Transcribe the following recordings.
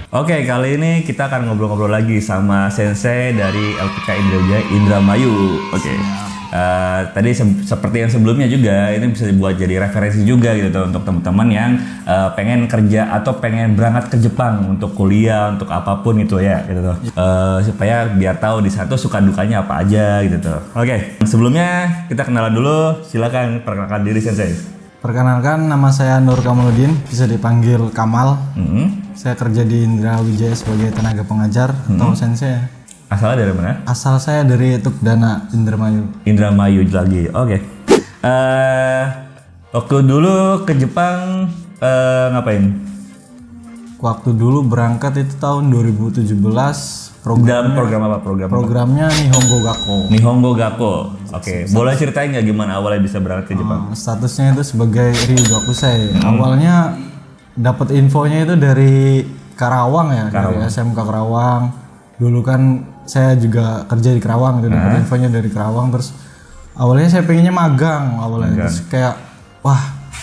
Oke, kali ini kita akan ngobrol-ngobrol lagi sama Sensei dari LPK Indramayu. Oke. Tadi seperti yang sebelumnya juga, ini bisa dibuat jadi referensi juga gitu tuh, untuk teman-teman yang pengen kerja atau pengen berangkat ke Jepang untuk kuliah, untuk apapun gitu ya, gitu tuh. Supaya biar tahu di satu suka dukanya apa aja gitu tuh. Oke, sebelumnya kita kenalan dulu. Silakan perkenalkan diri Sensei. Perkenalkan, nama saya Nur Kamaludin, bisa dipanggil Kamal. Saya kerja di Indra Wijaya sebagai tenaga pengajar atau sensei. Asalnya dari mana? Asal saya dari Tukdana, Indramayu. Indramayu lagi, oke. Waktu dulu ke Jepang ngapain? Waktu dulu berangkat itu tahun 2017. Program apa? Programnya Nihongo Gakko. Nihongo Gakko. Oke. Boleh ceritain nggak gimana awalnya bisa berangkat ke Jepang? Statusnya itu sebagai Ryugakusei. Awalnya dapat infonya itu dari Karawang ya, dari SMK Karawang. Dulu kan saya juga kerja di Karawang, dapat infonya dari Karawang. Terus awalnya saya pengennya magang awalnya. Terus kayak wah,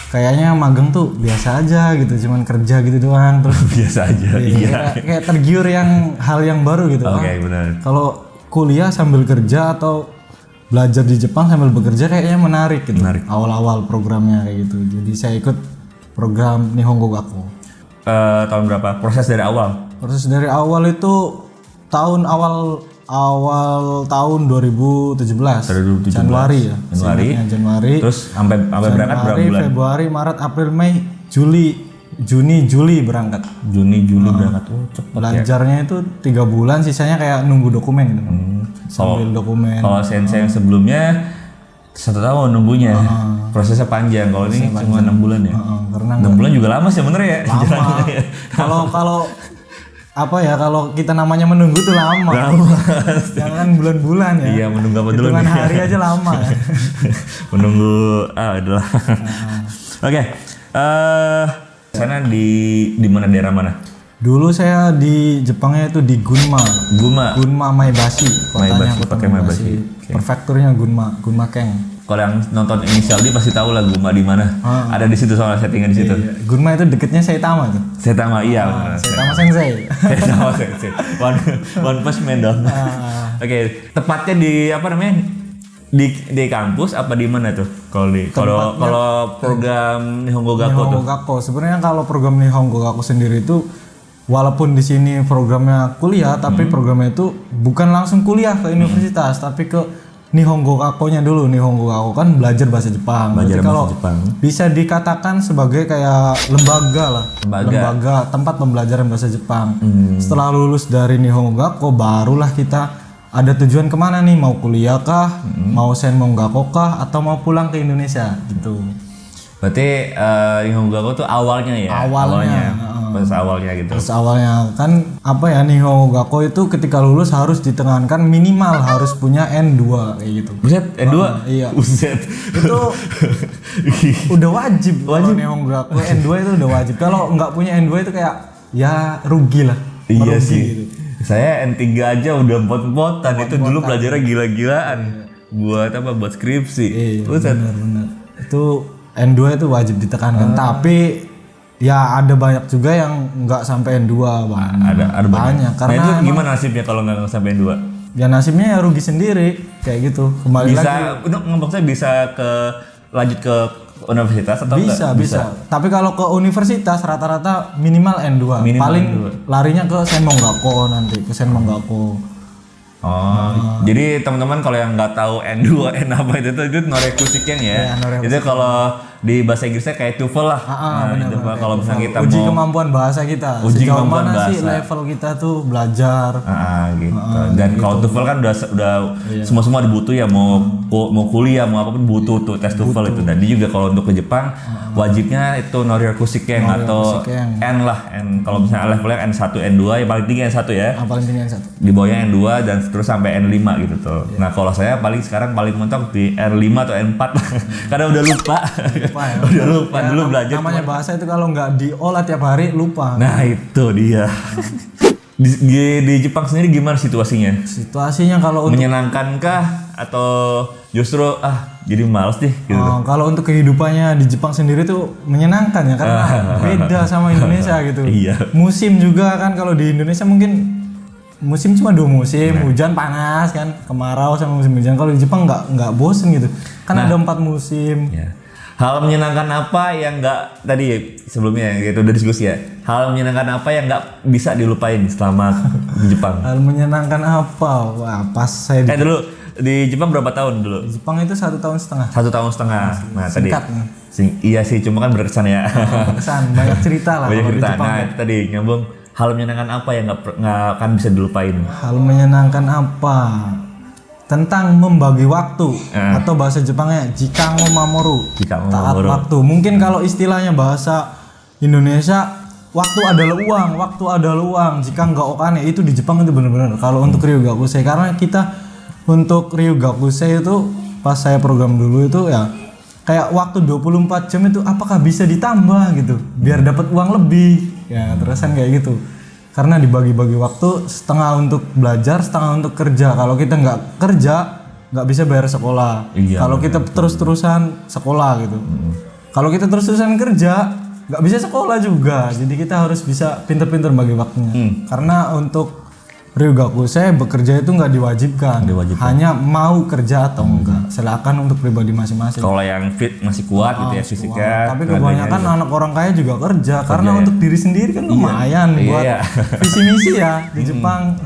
kayaknya magang tuh biasa aja gitu, cuman kerja gitu doang. Terus Biasa aja. Iya. Kayak tergiur hal yang baru gitu. Oke, benar. Kalau kuliah sambil kerja atau belajar di Jepang sambil bekerja kayaknya menarik gitu. Awal-awal programnya kayak gitu. Jadi saya ikut program Nihongo Gakko. Tahun berapa? Proses dari awal? Proses dari awal itu awal tahun 2017. Januari ya. Januari. Terus sampai berangkat berapa bulan? Februari, Maret, April, Mei, Juni berangkat. Juni berangkat. Oh, cepet. Belajarnya itu 3 bulan, sisanya kayak nunggu dokumen gitu. Sambil dokumen. Kalau sensei yang sebelumnya 1 tahun nunggunya. Prosesnya panjang. Kalau ini cuma 6 bulan ya. Karena 6 bulan juga lama sih bener ya. lama. Kalau apa ya, kalau kita namanya menunggu tuh lama. Jangan bulan-bulan ya. Iya, menunggu apa dulu hitungan nih? hari aja lama. Menunggu adalah. Oke. Sana di mana, daerah mana? Dulu saya di Jepangnya itu di Gunma Maebashi. Maebashi, pakai Maebashi. Prefekturnya Gunma Keng. Kalau yang nonton Inisial D pasti tahu lah Gunma di mana. Ada di situ, soalnya saya tinggal di situ. Iya. Gunma itu deketnya Saitama tuh. Saitama, iya. Saitama Sensei. Saitama Sensei. One Punch Man dong. Oke, tepatnya di apa namanya? Di kampus apa di mana tuh? Kalau program Nihongo Gakko tuh. Nihongo Gakko. Sebenarnya kalau program Nihongo Gakko sendiri itu walaupun di sini programnya kuliah, tapi programnya itu bukan langsung kuliah ke universitas, tapi ke Nihongo Gakko-nya dulu. Nihongo Gakko kan belajar bahasa Jepang. Jadi kalau bisa dikatakan sebagai kayak lembaga tempat pembelajaran bahasa Jepang. Setelah lulus dari Nihongo Gakko, barulah kita ada tujuan kemana nih, mau kuliah kah, mau Senmon Gakko kah, atau mau pulang ke Indonesia gitu. Berarti Nihongo Gakko tuh awalnya ya? Awalnya gitu. Terus awalnya kan apa ya, Nihongo Gakko itu ketika lulus harus ditekankan minimal harus punya N2 kayak gitu. Buset, N2? Iya. Buset. Itu udah wajib. Nihongo Gakko N2 itu udah wajib. Kalau nggak punya N2 itu kayak ya rugi lah. Iya sih. Gitu. Saya N3 aja udah empot-empotan. Itu dulu belajarnya gila-gilaan. Buat skripsi. Iya, benar. Itu N2 itu wajib ditekankan. Tapi ya ada banyak juga yang nggak sampai N2 bang. Ada banyak. Karena itu gimana nasibnya kalau nggak sampai N2? Ya nasibnya ya rugi sendiri kayak gitu. Kembali bisa, lagi. Untuk ngomong bisa lanjut ke universitas atau bisa. Tapi kalau ke universitas rata-rata minimal N2. Paling N2. larinya ke Senmon Gakko nanti, ke Senmon Gakko. Jadi teman-teman kalau yang nggak tahu N2, N apa itu Noryaku Shiken ya. Itu kalau di bahasa Inggrisnya kayak TOEFL lah. Kalau misalnya kita uji kemampuan bahasa kita. Sejauh mana sih level kita tuh belajar. Gitu. Dan kalau TOEFL kan udah semua dibutuh ya, mau kuliah mau apapun butuh tuh tes TOEFL itu. Dan dia juga kalau untuk ke Jepang wajibnya itu Noryaku Shiken atau N lah. Kalau misalnya levelnya N1, N2 ya paling tinggi N1 ya. Paling tinggi N1. Di bawahnya N2 dan terus sampai N5 gitu tuh. Nah kalau saya sekarang paling mentok di N5 atau N4 karena udah lupa. Udah lupa dulu belajar. Namanya bahasa itu kalau nggak diolah tiap hari lupa. Nah itu dia. Di Jepang sendiri gimana situasinya? Situasinya kalau menyenangkan kah atau justru jadi males deh gitu? Kalau untuk kehidupannya di Jepang sendiri tuh menyenangkan ya karena beda sama Indonesia gitu. Iya. Musim juga kan, kalau di Indonesia mungkin musim cuma 2 musim, hujan panas kan, kemarau sama musim hujan. Kalau di Jepang nggak bosen gitu, kan ada 4 musim. Ya. Hal menyenangkan apa yang nggak tadi sebelumnya gitu udah diskusi ya. Hal menyenangkan apa yang nggak bisa dilupain selama di Jepang? Hal menyenangkan apa? Wah, pas saya di Dulu di Jepang berapa tahun dulu? Jepang itu 1 tahun setengah. 1 tahun setengah. Nah Singkat. iya sih, cuma kan berkesan ya. Kesan banyak cerita lah. Banyak kalau di cerita. Jepang. Nah itu tadi nyambung. Hal menyenangkan apa yang nggak akan bisa dilupain? Hal menyenangkan apa? Tentang membagi waktu atau bahasa Jepangnya jikango mamoru. Jikango Taat mamoru. waktu. Mungkin kalau istilahnya bahasa Indonesia, waktu adalah uang, waktu adalah uang. Jika nggak okane, itu di Jepang itu benar-benar. Kalau untuk Ryugakusei, karena kita untuk Ryugakusei itu pas saya program dulu itu ya kayak waktu 24 jam itu apakah bisa ditambah gitu biar dapat uang lebih. Ya, terusan kayak gitu. Karena dibagi-bagi waktu, setengah untuk belajar, setengah untuk kerja. Kalau kita nggak kerja, nggak bisa bayar sekolah. Iya, Kalau kita terus-terusan sekolah gitu. Kalau kita terus-terusan kerja, nggak bisa sekolah juga. Jadi kita harus bisa pinter-pinter bagi waktunya. Karena untuk Ryugakusei bekerja itu nggak diwajibkan. Hanya mau kerja atau enggak. Silakan untuk pribadi masing-masing. Kalau yang fit masih kuat gitu ya fisiknya. Tapi kebanyakan anak orang kaya juga kerja karena untuk diri sendiri kan lumayan buat visi misi ya di Jepang.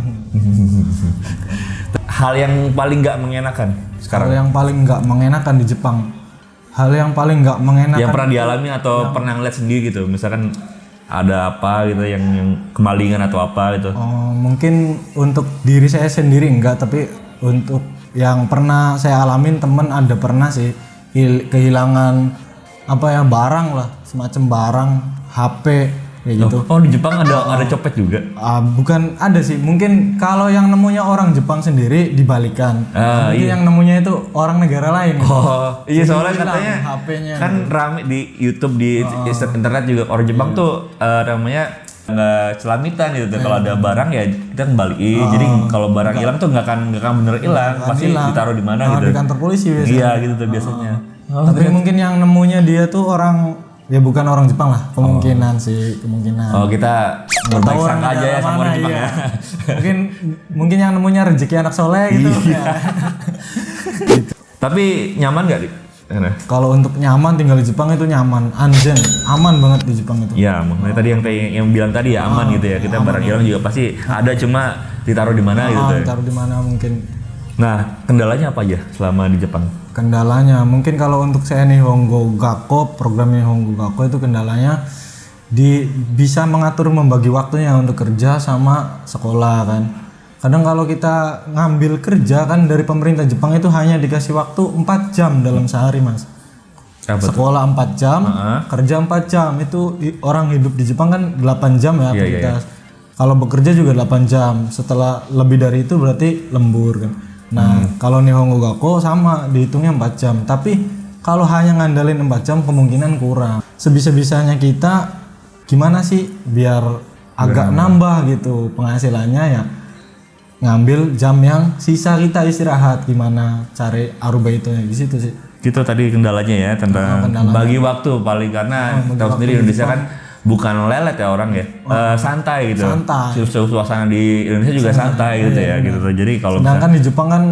Hal yang paling nggak mengenakan sekarang? Hal yang paling nggak mengenakan di Jepang. Hal yang paling nggak mengenakan. Yang pernah dialami atau pernah ngeliat sendiri gitu, misalkan ada apa gitu yang kemalingan atau apa gitu? Mungkin untuk diri saya sendiri enggak, tapi untuk yang pernah saya alamin temen ada pernah sih kehilangan apa ya, barang lah, semacam barang, HP kayak gitu. Oh di Jepang ada copet juga? Bukan ada sih, mungkin kalau yang nemunya orang Jepang sendiri dibalikan. Mungkin yang nemunya itu orang negara lain. Oh iya, soalnya hilang katanya HP-nya. kan rame di YouTube, di internet juga orang Jepang tuh namanya nggak celamitan gitu. Kalau ada barang ya kita kembaliin. Jadi kalau barang hilang tuh nggak akan bener hilang, pasti ditaruh di mana gitu. Di kantor polisi biasanya. Iya gitu tuh biasanya. Tapi mungkin yang nemunya dia tuh orang, ya bukan orang Jepang lah, kemungkinan sih, kemungkinan. Oh kita berbaik sangka aja ya sama orang Jepang ya. mungkin yang nemunya rezeki anak soleh gitu. Tapi nyaman nggak di sana? Kalau untuk nyaman tinggal di Jepang itu nyaman, anjen, aman banget di Jepang itu. Ya, makanya tadi yang kayak yang bilang tadi ya aman gitu ya. Kita barang hilang juga pasti ada, cuma ditaruh di mana gitu. Taruh di mana mungkin. Nah, kendalanya apa aja selama di Jepang? Kendalanya mungkin kalau untuk saya Nihongo Gakko, program Nihongo Gakko itu kendalanya bisa mengatur membagi waktunya untuk kerja sama sekolah kan. Kadang kalau kita ngambil kerja kan dari pemerintah Jepang itu hanya dikasih waktu 4 jam dalam sehari, Mas. Sekolah 4 jam, kerja 4 jam. Itu orang hidup di Jepang kan 8 jam ya aktivitas. Kalau bekerja juga 8 jam. Setelah lebih dari itu berarti lembur kan. Nah, kalau Nihongo Gakko sama dihitungnya 4 jam. Tapi kalau hanya ngandalin 4 jam kemungkinan kurang. Sebisa-bisanya kita gimana sih biar agak nambah gitu penghasilannya ya. Ngambil jam yang sisa kita istirahat, gimana cari arubaitonya di situ sih. Itu tadi kendalanya ya, tentang bagi waktu paling, karena tahu sendiri Indonesia kan bukan lelet ya orang ya, santai gitu. Suasana di Indonesia juga santai gitu ya, gitu. Jadi kalau sedangkan di Jepang kan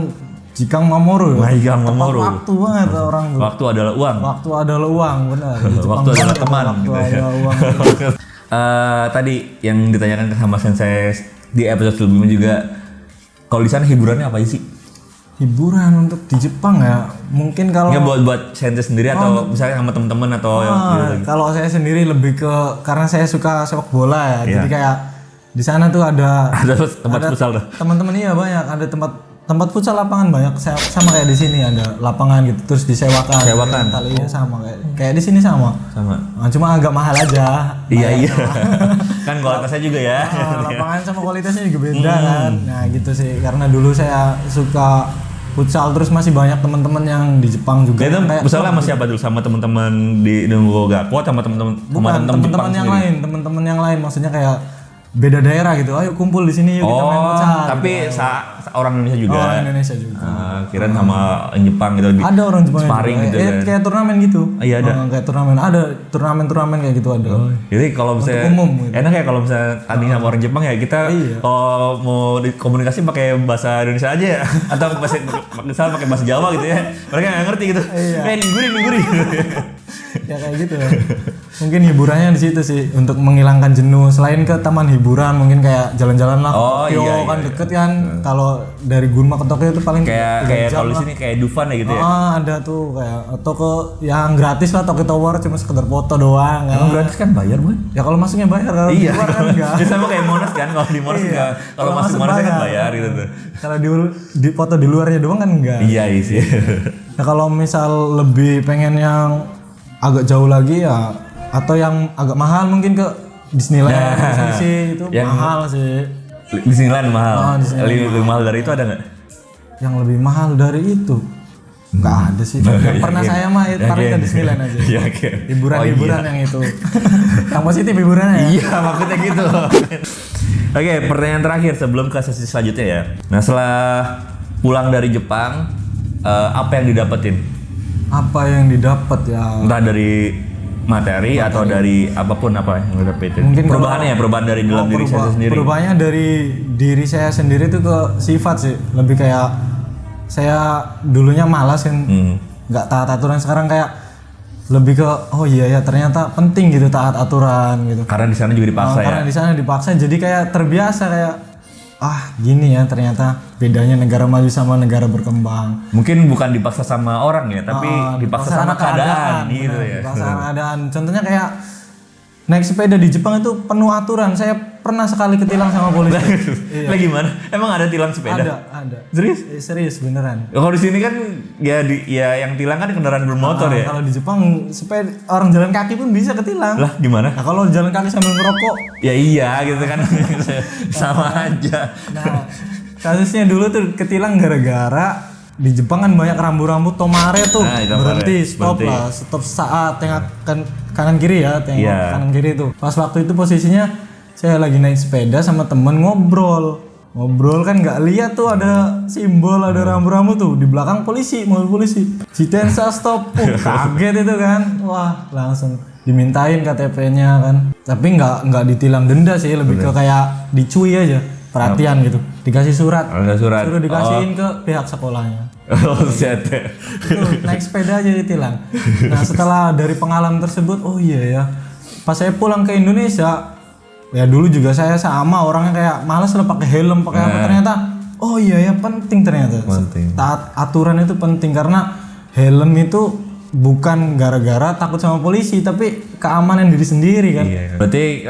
jikang mamoru. Jikang mamoru. Waktu banget orang tuh. Waktu adalah uang. Waktu adalah uang, benar. Waktu adalah teman. Waktu adalah uang. Tadi yang ditanyakan sama Sensei di episode sebelumnya juga, kalau di sana hiburannya apa sih? Hiburan untuk di Jepang ya, mungkin kalau nggak buat Sensei sendiri atau misalnya sama teman-teman atau gitu. Kalau saya sendiri lebih ke karena saya suka sepak bola ya, jadi kayak di sana tuh ada tempat futsal tuh. Teman-teman iya banyak, ada tempat futsal, lapangan banyak, sama kayak di sini ada lapangan gitu, terus disewakan. Iya sama kayak di sini sama. Nah, cuma agak mahal aja. Iya. Kan kualitasnya juga ya. Lapangan sama kualitasnya juga beda kan. Nah gitu sih, karena dulu saya suka futsal, terus masih banyak teman-teman yang di Jepang juga. Itu misalnya sama siapa dulu? Sama teman-teman di Nihongo Gakko, sama teman-teman yang lain, teman-teman yang lain, maksudnya kayak beda daerah gitu. Ayo kumpul di sini yuk kita main futsal. Tapi gitu. Orang Indonesia juga. Oh, Indonesia juga. Kirain sama Jepang gitu. Ada orang Jepang sparring juga. gitu kan. Kayak turnamen gitu. Iya ada. Kayak turnamen kayak gitu ada. Jadi kalau misalnya umum gitu. enak ya kalau misalnya tanding sama orang Jepang ya kita kalau mau komunikasi pakai bahasa Indonesia aja ya atau misal pakai bahasa Jawa gitu ya. Mereka nggak ngerti gitu. Kayak ningguri. Ya kayak gitu ya. Mungkin hiburannya di situ sih untuk menghilangkan jenuh. Selain ke taman hiburan mungkin kayak jalan-jalan lah ke Tokyo kan deket kan. Kalau dari Gunma ke Tokyo itu paling kayak kalau di sini kayak Dufan ya gitu ya. Ada tuh kayak atau ke yang gratis lah Tokyo Tower cuma sekedar foto doang. Emang gratis kan bayar bukan? Ya kalau masuknya bayar kalau di luar kan enggak. Ya sama kayak Monas kan kalau di Monas enggak. Kalau masuk Monas kan bayar gitu tuh. Kalau di foto di luarnya doang kan enggak. Iya sih. Nah kalau misal lebih pengen yang agak jauh lagi ya atau yang agak mahal mungkin ke Disneyland sih itu mahal sih. Disneyland mahal. Lebih mahal dari itu ada nggak? Yang lebih mahal dari itu nggak ada sih. Yang pernah saya mah paling ke Disneyland aja. Hiburan yang itu. Yang positif hiburannya. Iya maksudnya gitu. Oke, pertanyaan terakhir sebelum ke sesi selanjutnya ya. Nah setelah pulang dari Jepang, apa yang didapetin? Apa yang didapat ya? Entah dari materi atau dari apapun apa yang didapetin. Mungkin perubahan dari dalam diri saya sendiri. Perubahannya dari diri saya sendiri itu ke sifat sih. Lebih kayak saya dulunya malas kan, nggak taat aturan. Sekarang kayak lebih ke oh iya ya ternyata penting gitu taat aturan gitu. Karena di sana juga dipaksa ya. Karena di sana dipaksa jadi kayak terbiasa kayak gini ya ternyata bedanya negara maju sama negara berkembang. Mungkin bukan dipaksa sama orang ya, tapi dipaksa sama keadaan gitu ya. Dipaksa sama keadaan. Contohnya kayak naik sepeda di Jepang itu penuh aturan. Saya pernah sekali ketilang sama polisi. Lah gimana? Emang ada tilang sepeda? Ada. Serius? Serius beneran. Kalau di sini kan ya yang tilang kan kendaraan bermotor ya. Kalau di Jepang sepeda orang jalan kaki pun bisa ketilang. Lah gimana? Nah kalau jalan kaki sambil ngerokok. Ya iya gitu kan. Sama aja. Nah kasusnya dulu tuh ketilang gara-gara di Jepang kan banyak rambu-rambu tomare tuh berhenti stop saat tengah kanan kiri ya kanan kiri tuh. Pas waktu itu posisinya saya lagi naik sepeda sama temen ngobrol kan nggak lihat tuh ada simbol ada rambu-rambu tuh di belakang mobil polisi Jitensa stop kaget itu kan wah langsung dimintain KTP-nya kan tapi nggak ditilang denda sih lebih ke kayak dicui aja perhatian gitu dikasih surat suruh dikasihin ke pihak sekolahnya. Itu naik sepeda aja ditilang. Nah setelah dari pengalaman tersebut oh iya ya pas saya pulang ke Indonesia ya dulu juga saya sama orangnya kayak malas lah pakai helm pakai apa ternyata oh iya ya penting ternyata taat aturan itu penting karena helm itu bukan gara-gara takut sama polisi tapi keamanan diri sendiri kan. Berarti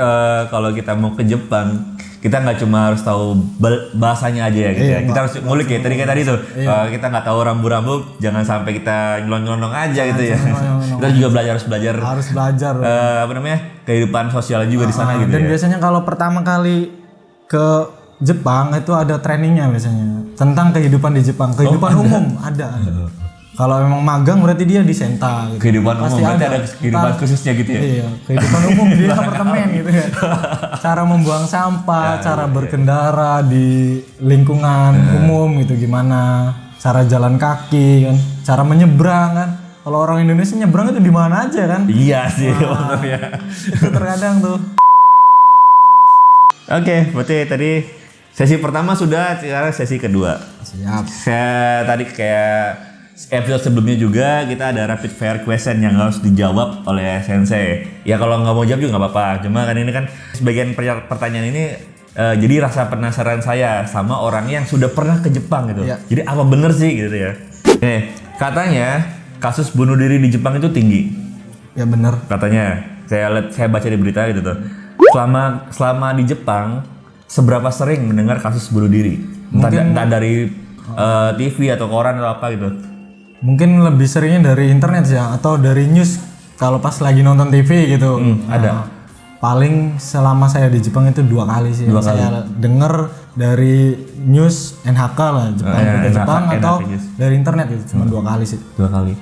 kalau kita mau ke Jepang kita nggak cuma harus tahu bahasanya aja ya gitu ya. Kita harus ngulik ya kayak tadi tuh. Kita nggak tahu rambu-rambu jangan sampai kita nyelonong aja gitu ya. Kita juga harus belajar kehidupan sosial juga di sana gitu. Dan biasanya kalau pertama kali ke Jepang itu ada trainingnya biasanya tentang kehidupan di Jepang, kehidupan umum ada. Kalau memang magang berarti dia di Senta gitu. Kehidupan pasti umum berarti ada kehidupan khususnya gitu ya. Iya, kehidupan umum di apartemen gitu ya. Cara membuang sampah, cara berkendara di lingkungan umum gitu gimana, cara jalan kaki kan, cara menyeberang kan. Kalau orang Indonesia nyebrang itu di mana aja kan? Iya sih maksudnya. Itu terkadang tuh. Oke, berarti tadi sesi pertama sudah, sekarang sesi kedua. Siap. Saya tadi kayak episode sebelumnya juga kita ada rapid fire question yang harus dijawab oleh Sensei. Ya kalau nggak mau jawab juga nggak apa-apa. Cuma kan ini kan sebagian pertanyaan ini jadi rasa penasaran saya sama orang yang sudah pernah ke Jepang gitu. Ya. Jadi apa bener sih gitu ya? Katanya kasus bunuh diri di Jepang itu tinggi. Ya bener. Katanya saya baca di berita gitu tuh. Selama di Jepang seberapa sering mendengar kasus bunuh diri? Entah dari TV atau koran atau apa gitu. Mungkin lebih seringnya dari internet ya atau dari news kalau pas lagi nonton TV gitu. Ada. Paling selama saya di Jepang itu 2 kali sih. Saya denger dari news NHK lah Jepang atau dari internet itu cuma 2 kali sih. 2 kali.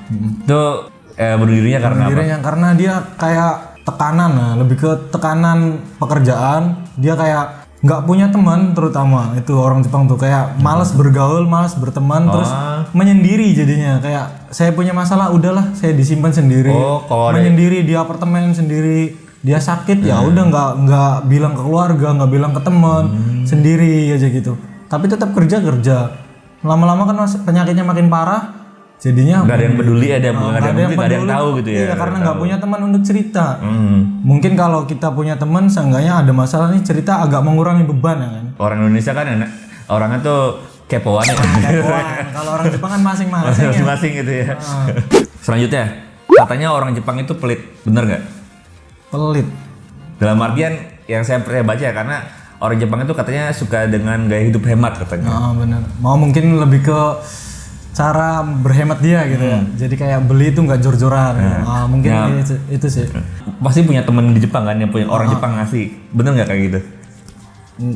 Itu bunuh dirinya karena apa? Karena dia kayak tekanan, nah, lebih ke tekanan pekerjaan. Dia kayak nggak punya teman, terutama itu orang Jepang tuh kayak malas bergaul, malas berteman, terus menyendiri jadinya. Kayak saya punya masalah, udahlah saya disimpan sendiri, menyendiri di apartemen sendiri. Dia sakit ya udah nggak bilang ke keluarga, nggak bilang ke teman, sendiri aja gitu. Tapi tetap kerja. Lama-lama kan penyakitnya makin parah. Jadinya nggak ada yang peduli, ada yang tahu gitu ya. Iya, karena nggak punya teman untuk cerita. Mungkin kalau kita punya teman, seenggaknya ada masalah nih cerita agak mengurangi beban ya kan. Orang Indonesia kan orangnya tuh kepoan ya. Kalau orang Jepang kan masing-masing. Masing-masing gitu ya. Selanjutnya, katanya orang Jepang itu pelit, bener nggak? Pelit. Dalam artian yang saya pernah baca ya, karena orang Jepang itu katanya suka dengan gaya hidup hemat katanya. Benar. Mau mungkin lebih ke cara berhemat dia gitu ya. Jadi kayak beli itu nggak jor-joran. Mungkin itu sih. Pasti punya temen di Jepang kan yang punya orang Jepang ngasih. Bener nggak kayak gitu?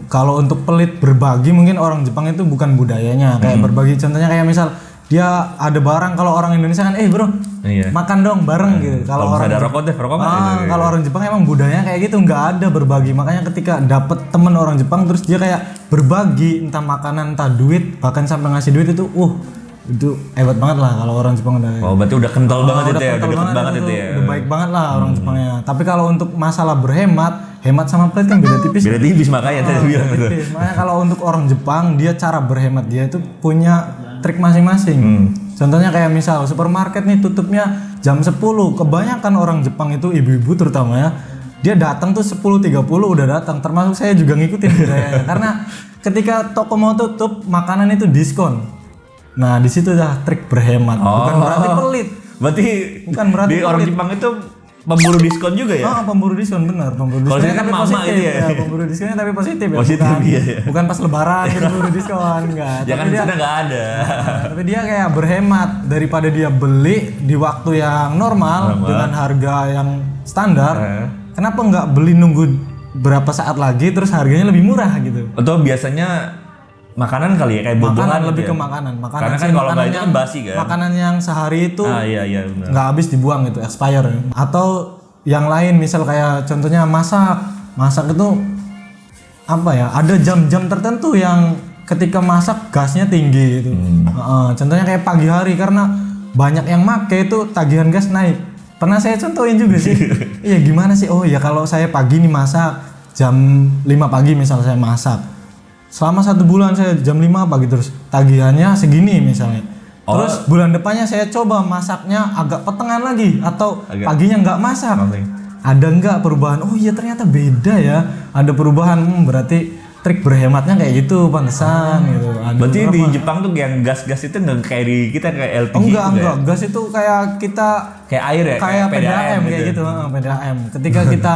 Kalau untuk pelit berbagi mungkin orang Jepang itu bukan budayanya. Kayak berbagi contohnya kayak misal dia ada barang, kalau orang Indonesia kan bro makan dong bareng gitu. Kalau orang ada rokok gitu. Kalau orang Jepang emang budayanya kayak gitu, nggak ada berbagi. Makanya ketika dapet temen orang Jepang terus dia kayak berbagi entah makanan entah duit, bahkan sampai ngasih duit itu hebat banget lah kalau orang Jepang udah. Berarti udah kental banget itu ya, udah deket banget itu ya. Udah baik banget lah orang Jepangnya. Tapi kalau untuk masalah hemat sama pelit kan beda tipis. Beda tipis makanya tadi bilang itu. Makanya kalau untuk orang Jepang dia cara berhemat dia itu punya trik masing-masing. Contohnya kayak misal supermarket nih tutupnya jam 10. Kebanyakan orang Jepang itu ibu-ibu terutama ya, dia datang tuh 10.30 udah datang. Termasuk saya juga ngikutin budayanya. Karena ketika toko mau tutup, makanan itu diskon. Nah, di situ dah trik berhemat. Bukan berarti pelit. Bukan berarti di orang Jepang itu pemburu diskon juga ya? Pemburu diskon benar, pemburu diskon. Kalau saya kan mama positif, itu ya. Pemburu diskonnya tapi positif ya. Positif bukan pas lebaran gitu pemburu diskon enggak. Ya kan sana enggak ada. Tapi dia kayak berhemat daripada dia beli di waktu yang normal dengan harga yang standar. Kenapa enggak beli nunggu berapa saat lagi terus harganya lebih murah gitu? Atau biasanya makanan kali ya, kayak buah-buahan lebih gitu ke ya? makanan Karena kan kalau nggak itu kan basi kan. Makanan yang sehari itu iya, nggak habis dibuang gitu, expire. Atau yang lain misal kayak contohnya masak itu apa ya, ada jam-jam tertentu yang ketika masak gasnya tinggi gitu. Contohnya kayak pagi hari karena banyak yang make itu tagihan gas naik. Pernah saya contohin juga sih. Iya gimana sih, oh ya kalau saya pagi nih masak jam 5 pagi misal saya masak, selama 1 bulan saya jam 5 pagi terus tagihannya segini misalnya. Terus bulan depannya saya coba masaknya agak petengan lagi atau paginya nggak masak. Ada nggak perubahan? Oh iya ternyata beda ya. Ada perubahan, berarti trik berhematnya kayak gitu pantesan gitu. Berarti di Jepang tuh yang gas-gas itu nggak kayak di kita kayak LPG enggak. Gas itu kayak kita kayak air ya, kayak PDAM kayak gitu. PDAM. Ketika kita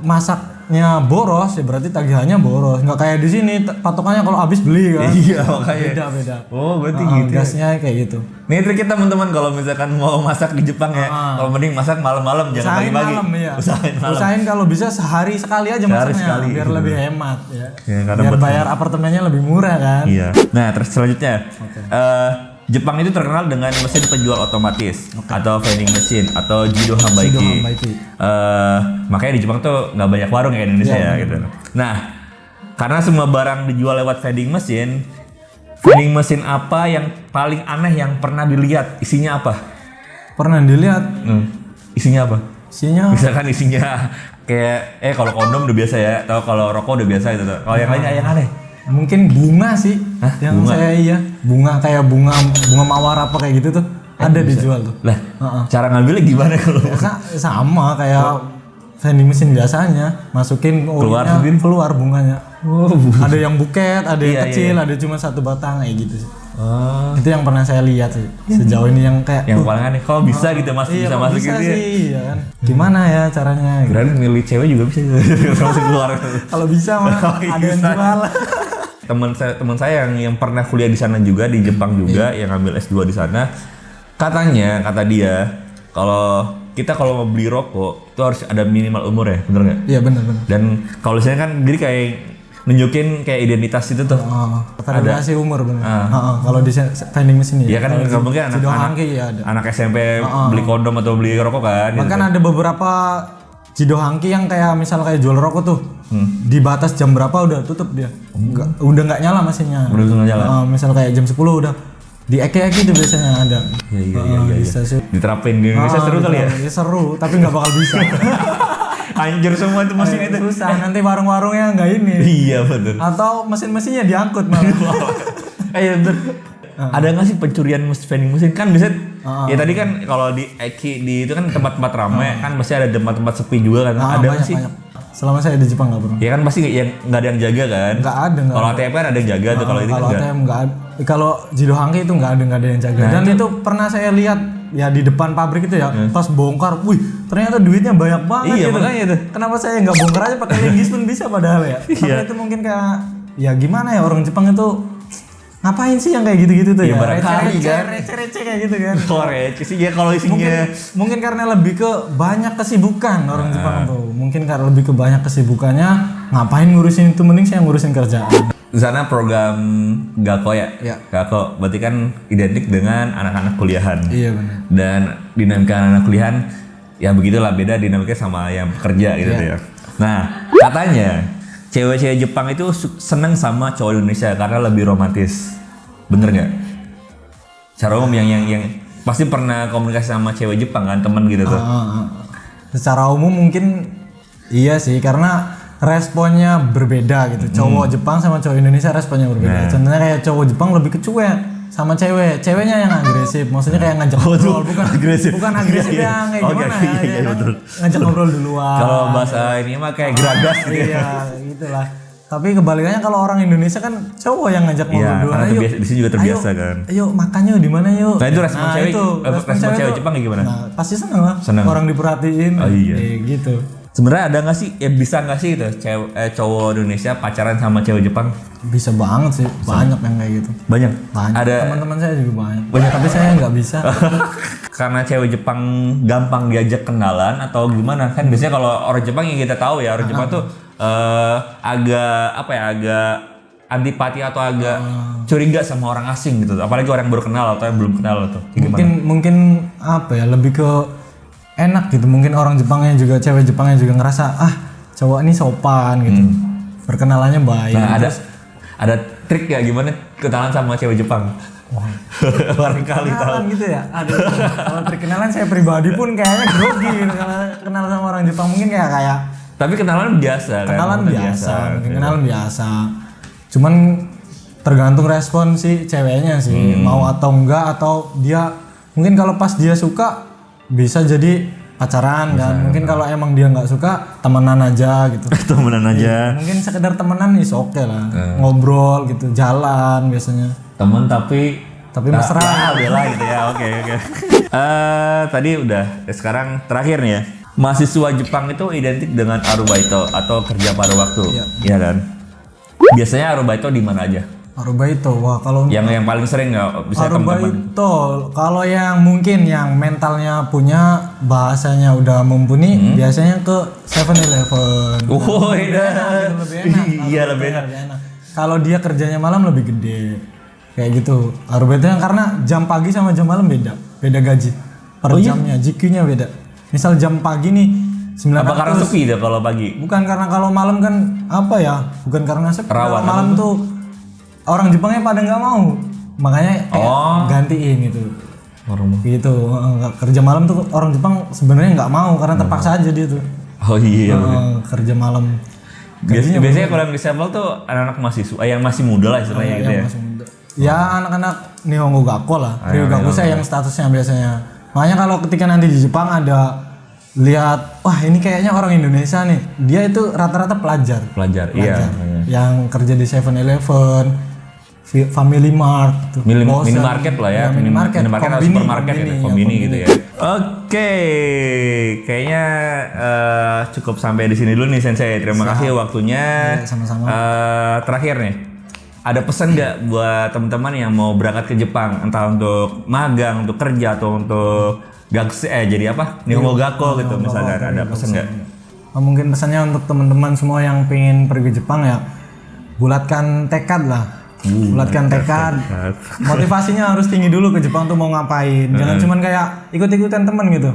masaknya boros ya berarti tagihannya boros. Nggak kayak di sini patokannya kalau habis beli kan. Iya, makanya. Beda. Berarti gitu. Gasnya kayak gitu. Nih trik kita teman-teman kalau misalkan mau masak di Jepang ya, kalau mending masak malam-malam jangan pagi-pagi. Usahain malam. Usahain kalau bisa sehari sekali aja masaknya biar lebih hemat ya. Biar bayar apartemennya lebih murah kan. Iya. Nah, terus selanjutnya Jepang itu terkenal dengan mesin penjual otomatis atau vending machine atau Jido Hambaiki. Makanya di Jepang tuh nggak banyak warung kayak Indonesia ya gitu. Nah, karena semua barang dijual lewat vending machine apa yang paling aneh yang pernah dilihat? Isinya apa? Pernah dilihat? Isinya apa? Misalkan isinya kayak kalau kondom udah biasa ya, atau kalau rokok udah biasa gitu. Kalau yang lainnya yang aneh? Mungkin bunga sih. Yang bunga? Bunga kayak bunga mawar apa kayak gitu tuh ada dijual tuh. Lah, cara ngambilnya gimana kalau? Sama kayak vending machine biasanya, masukin keluar bunganya. Ada yang buket, ada yang kecil, ada cuma 1 batang kayak gitu sih. Itu yang pernah saya lihat sih sejauh ini yang kayak yang paling aneh. Kok bisa gitu bisa masuk gitu ya? Iya kan. Gimana ya caranya? Kirain milih cewek juga bisa masuk keluar. Kalau bisa mah ada yang jual. Teman saya yang pernah kuliah di sana juga di Jepang juga yang ngambil S2 di sana, kata dia kalau mau beli rokok itu harus ada minimal umur ya, bener nggak? Iya benar. Dan kalau misalnya kan jadi kayak nunjukin kayak identitas itu tuh. Verifikasi umur bener. Kalau di vending machine Ya kan nggak mungkin ada. anak SMP beli kondom atau beli rokok kan. Bahkan ada beberapa Jidohangki yang kayak misal kayak jual rokok tuh. Di batas jam berapa udah tutup dia. Udah nggak nyala mesinnya. Udah nggak nyala. Misal kayak jam 10 udah di eki-eki itu biasanya ada. Iya. Diterapin di Indonesia seru kali ya? Ya seru, tapi nggak bakal bisa. Hancur semua itu mesin itu. Susah, nanti warung-warungnya nggak ini. Iya betul. Atau mesin-mesinnya diangkut malah. Iya betul. Ada nggak sih pencurian vending mesin kan biasanya? Ya tadi kan kalau di Eki di itu kan tempat-tempat ramai kan pasti ada tempat-tempat sepi juga kan. Ada nggak sih? Banyak. Selama saya di Jepang nggak pernah. Ya kan pasti yang nggak ada yang jaga kan? Nggak ada. Kalau ATM kan ada yang jaga tuh, kalau ini kan kalau nggak. ATM nggak ada. Kalau Jidohangki itu nggak ada yang jaga. Dan itu pernah saya lihat ya di depan pabrik itu ya, pas bongkar, wih ternyata duitnya banyak banget. Iya gitu. makanya itu. Kenapa saya nggak bongkar aja pakai linggis pun bisa padahal ya. Tapi itu mungkin kayak ya gimana ya, orang Jepang itu ngapain sih yang kayak gitu-gitu tuh Ya, ya? barangkali kan. Receh-receh kayak gitu kan. Receh sih ya kalau isinya. Mungkin karena lebih ke banyak kesibukan orang Jepang tuh. Mungkin karena lebih ke banyak kesibukannya, ngapain ngurusin itu, mending saya ngurusin kerjaan. Di sana program Gakko ya? Iya. Gakko berarti kan identik dengan anak-anak kuliahan. Iya benar. Dan dinamika anak kuliahan ya begitulah, beda dinamika sama yang pekerja gitu ya. Nah, katanya cewek-cewek Jepang itu seneng sama cowok Indonesia karena lebih romantis. Bener nggak? Secara umum yang pasti pernah komunikasi sama cewek Jepang kan, temen gitu tuh. Secara umum mungkin iya sih, karena responnya berbeda gitu. Cowok Jepang sama cowok Indonesia responnya berbeda. Contohnya kayak cowok Jepang lebih ke cuek sama ceweknya yang agresif. Maksudnya kayak ngajak ngobrol, bukan agresif yang kayak gimana ya. Ngajak ngobrol duluan. Kalau bahasa ini mah kayak geragas gitu. Iya, gitulah. Tapi kebalikannya kalau orang Indonesia kan cowok yang ngajak ngobrol duluan. Karena di sini juga terbiasa kan. Ayo makan yuk, di mana yuk. Nah itu respon cewek Jepang kayak gimana? Nah, pasti seneng lah. Orang diperhatiin. Oh iya. Gitu. Sebenarnya ada nggak sih, ya bisa nggak sih gitu cowok Indonesia pacaran sama cewek Jepang? Bisa banget sih, banyak yang kayak gitu. Banyak. Ada teman-teman saya juga banyak. Tapi saya nggak bisa. Karena cewek Jepang gampang diajak kenalan atau gimana? Kan biasanya kalau orang Jepang yang kita tahu ya, orang Jepang tuh agak antipati atau agak curiga sama orang asing gitu. Apalagi orang yang baru kenal atau yang belum kenal tuh. Mungkin apa ya, lebih ke enak gitu. Mungkin orang Jepangnya juga, cewek Jepangnya juga ngerasa cowok ini sopan gitu. Perkenalannya baik. Nah, ada trik ya gimana kenalan sama cewek Jepang? Barangkali tahu gitu ya. Aduh, kalau trik kenalan saya pribadi pun kayaknya grogi gitu. Kenal sama orang Jepang mungkin kayak tapi kenalan biasa kan? Kenalan biasa. Cuman tergantung respon si ceweknya sih, mau atau enggak, atau dia mungkin kalau pas dia suka bisa jadi pacaran kan. Mungkin kalau emang dia nggak suka, temenan aja gitu. Temenan aja. Mungkin sekedar temenan is oke lah. Ngobrol gitu, jalan biasanya. Temen tapi mesra bela gitu ya. Oke. Tadi udah, sekarang terakhir nih ya. Mahasiswa Jepang itu identik dengan arubaito atau kerja paruh waktu. Iya kan? Biasanya arubaito di mana aja? Arubaito, wah kalau yang paling sering nggak bisa teman-teman? Arubaito, kalau yang mungkin yang mentalnya punya, bahasanya udah mumpuni, biasanya ke 7-Eleven. Oh iya, lebih enak. Iya lebih enak. Kalau dia kerjanya malam lebih gede, kayak gitu. Arubaito yang karena jam pagi sama jam malam beda gaji per jamnya, JQ-nya beda. Misal jam pagi nih 900. Apa karena sepi deh kalau pagi? Bukan, karena kalau malam kan apa ya? Bukan karena sepi. Rawan, malam tuh orang Jepangnya pada nggak mau, makanya kayak gantiin gitu. Gitu, kerja malam tuh orang Jepang sebenarnya nggak mau karena terpaksa aja dia tuh. Oh iya. Kerja malam. Biasanya kalau yang disabel tuh anak-anak mahasiswa, yang masih muda lah istilahnya gitu ya. Masih muda. Ya anak-anak Nihongo Gakko lah. Ryugaku saya yang statusnya biasanya. Makanya kalau ketika nanti di Jepang ada lihat, wah ini kayaknya orang Indonesia nih, dia itu rata-rata pelajar. Iya. Yang kerja di 7-Eleven, Family Mart, minimarket lah ya, minimarket atau supermarket gitu, kombini gitu ya. Oke, kayaknya cukup sampai di sini dulu nih Sensei. Terima kasih waktunya. Sama-sama. Terakhir nih, ada pesan nggak buat teman-teman yang mau berangkat ke Jepang, entah untuk magang, untuk kerja atau untuk jadi apa? Nihongo Gakko gitu misalnya, ada pesan nggak? Mungkin pesannya untuk teman-teman semua yang pengen pergi ke Jepang ya, bulatkan tekad lah. Bulatkan tekad. Motivasinya harus tinggi dulu ke Jepang tuh mau ngapain. Jangan cuman kayak ikut-ikutan temen gitu.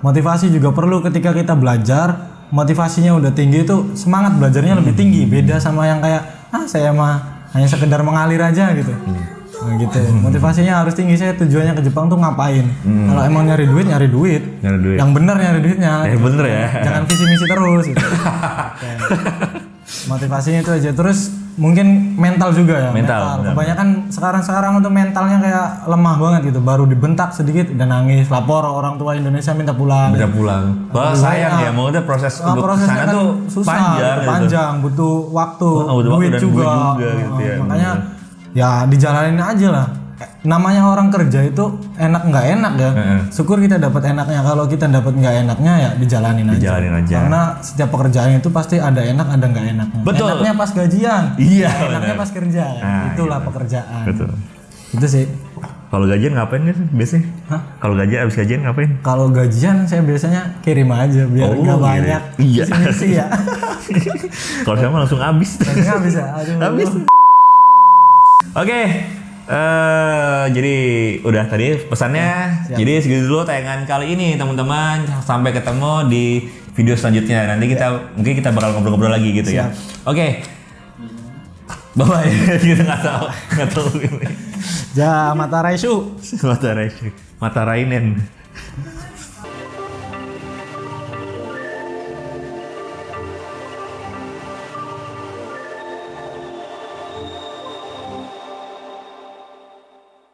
Motivasi juga perlu ketika kita belajar. Motivasinya udah tinggi itu semangat belajarnya lebih tinggi. Beda sama yang kayak saya mah hanya sekedar mengalir aja gitu. Nah, gitu. Motivasinya harus tinggi. Saya tujuannya ke Jepang tuh ngapain? Kalau emang nyari duit. Yang benar nyari duitnya. Bener ya. Jangan visi misi terus. Gitu. Motivasinya itu aja. Terus mungkin mental juga ya. Mental. Kebanyakan sekarang tuh mentalnya kayak lemah banget gitu. Baru dibentak sedikit udah nangis. Lapor orang tua Indonesia minta pulang. Wah sayang ya. Mau udah proses untuk kesana tuh susah, panjang, butuh waktu, duit dan juga gitu ya. Makanya ya dijalanin aja lah. Namanya orang kerja itu enak nggak enak ya. Syukur kita dapat enaknya. Kalau kita dapat nggak enaknya ya dijalanin aja. Karena setiap pekerjaan itu pasti ada enak ada nggak enaknya. Betul. Enaknya pas gajian. Iya. Enaknya pas kerja. Itulah pekerjaan. Betul. Itu sih. Kalau gajian ngapain nih biasanya? Kalau abis gajian ngapain? Kalau gajian saya biasanya kirim aja biar nggak banyak. Iya. Isi ya. Kalau saya mah langsung habis. Habis ya. Habis. Oke. Jadi udah tadi pesannya. Jadi segitu dulu tayangan kali ini teman-teman. Sampai ketemu di video selanjutnya. Nanti mungkin kita bakal ngobrol-ngobrol lagi gitu ya. Oke. Bye. Kita nggak tahu. Ja, mata Raisu. Mata Rainen.